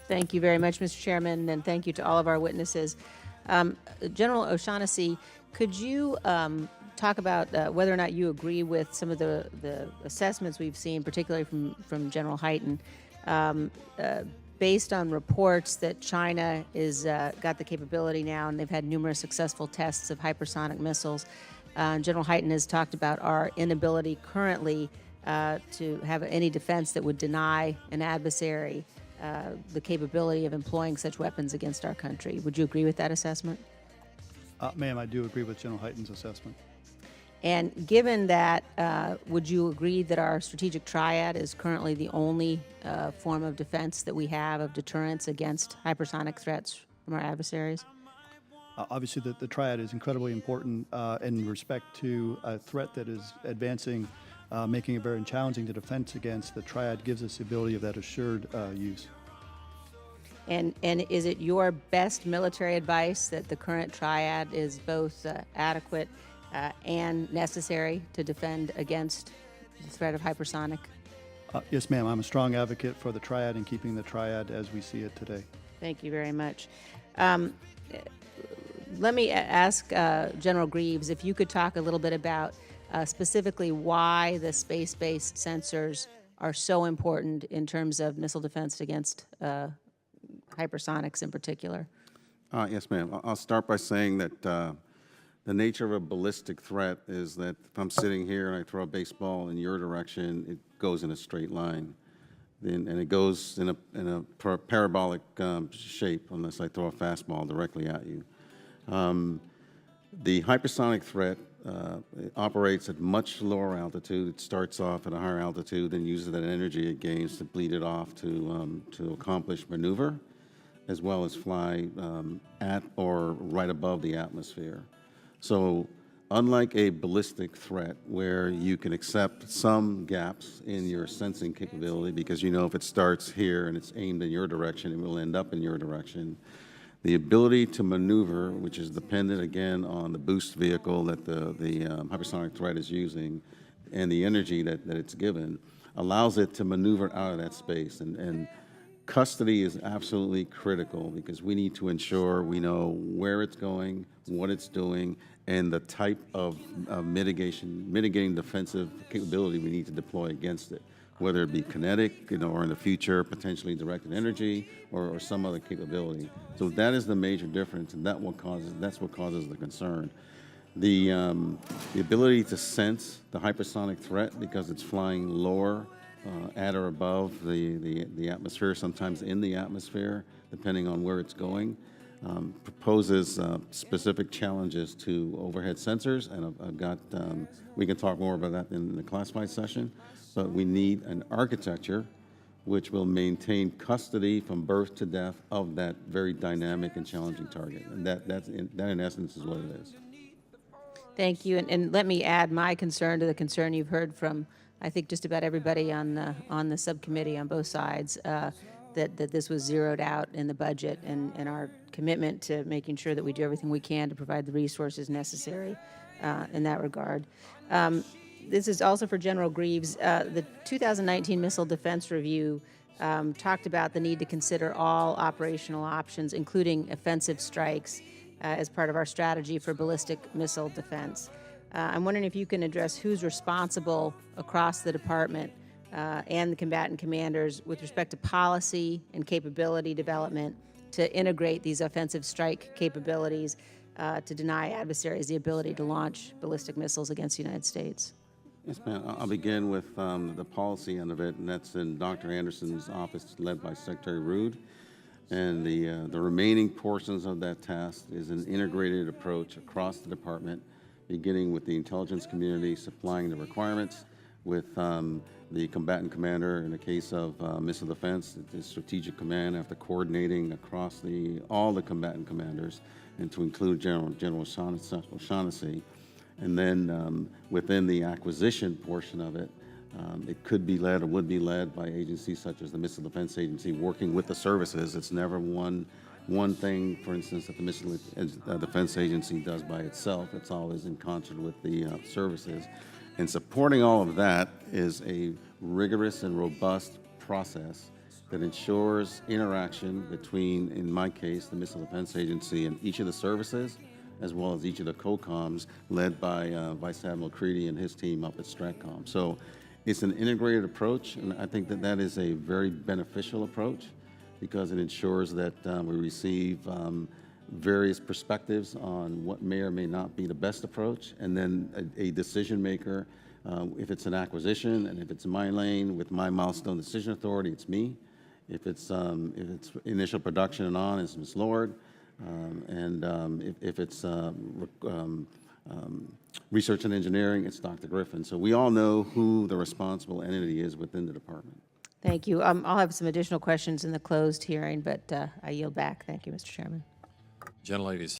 Thank you very much, Mr. Chairman, and thank you to all of our witnesses. General O'Shaughnessy, could you talk about whether or not you agree with some of the assessments we've seen, particularly from General Hyten, based on reports that China is got the capability now, and they've had numerous successful tests of hypersonic missiles. General Hyten has talked about our inability currently to have any defense that would deny an adversary the capability of employing such weapons against our country. Would you agree with that assessment? Ma'am, I do agree with General Hyten's assessment. And given that, would you agree that our strategic triad is currently the only form of defense that we have of deterrence against hypersonic threats from our adversaries? Obviously, the triad is incredibly important in respect to a threat that is advancing, making it very challenging to defense against. The triad gives us the ability of that assured use. And is it your best military advice that the current triad is both adequate and necessary to defend against the threat of hypersonic? Yes, ma'am. I'm a strong advocate for the triad and keeping the triad as we see it today. Thank you very much. Let me ask General Greaves if you could talk a little bit about specifically why the space-based sensors are so important in terms of missile defense against hypersonics in particular. Yes, ma'am. I'll start by saying that the nature of a ballistic threat is that if I'm sitting here and I throw a baseball in your direction, it goes in a straight line. And it goes in a parabolic shape unless I throw a fastball directly at you. The hypersonic threat operates at much lower altitude. It starts off at a higher altitude and uses that energy it gains to bleed it off to accomplish maneuver, as well as fly at or right above the atmosphere. So unlike a ballistic threat where you can accept some gaps in your sensing capability because you know if it starts here and it's aimed in your direction, it will end up in your direction, the ability to maneuver, which is dependent again on the boost vehicle that the hypersonic threat is using and the energy that it's given, allows it to maneuver out of that space. And custody is absolutely critical because we need to ensure we know where it's going, what it's doing, and the type of mitigating defensive capability we need to deploy against it, whether it be kinetic, or in the future, potentially directed energy or some other capability. So that is the major difference, and that's what causes the concern. The ability to sense the hypersonic threat because it's flying lower at or above the atmosphere, sometimes in the atmosphere, depending on where it's going, proposes specific challenges to overhead sensors, and I've got, we can talk more about that in the classified session, but we need an architecture which will maintain custody from birth to death of that very dynamic and challenging target, and that in essence is what it is. Thank you, and let me add my concern to the concern you've heard from, I think, just about everybody on the subcommittee on both sides, that this was zeroed out in the budget, and our commitment to making sure that we do everything we can to provide the resources necessary in that regard. This is also for General Greaves. The 2019 Missile Defense Review talked about the need to consider all operational options, including offensive strikes, as part of our strategy for ballistic missile defense. I'm wondering if you can address who's responsible across the department and the combatant commanders with respect to policy and capability development to integrate these offensive strike capabilities to deny adversaries the ability to launch ballistic missiles against the United States. Yes, ma'am. I'll begin with the policy end of it, and that's in Dr. Anderson's office, led by Secretary Rood. And the remaining portions of that task is an integrated approach across the department, beginning with the intelligence community supplying the requirements, with the combatant commander in the case of missile defense, the strategic command after coordinating across all the combatant commanders, and to include General O'Shaughnessy. And then within the acquisition portion of it, it could be led or would be led by agencies such as the Missile Defense Agency working with the services. It's never one thing, for instance, that the Missile Defense Agency does by itself. It's always in concert with the services. And supporting all of that is a rigorous and robust process that ensures interaction between, in my case, the Missile Defense Agency and each of the services, as well as each of the COCOMs led by Vice Admiral Creedy and his team up at STRATCOM. So it's an integrated approach, and I think that that is a very beneficial approach because it ensures that we receive various perspectives on what may or may not be the best approach, and then a decision maker, if it's an acquisition and if it's my lane with my milestone decision authority, it's me. If it's initial production and on, it's Ms. Lord. If it's research and engineering, it's Dr. Griffin. So we all know who the responsible entity is within the department. Thank you. I'll have some additional questions in the closed hearing, but I yield back. Thank you, Mr. Chairman. Gentlelady's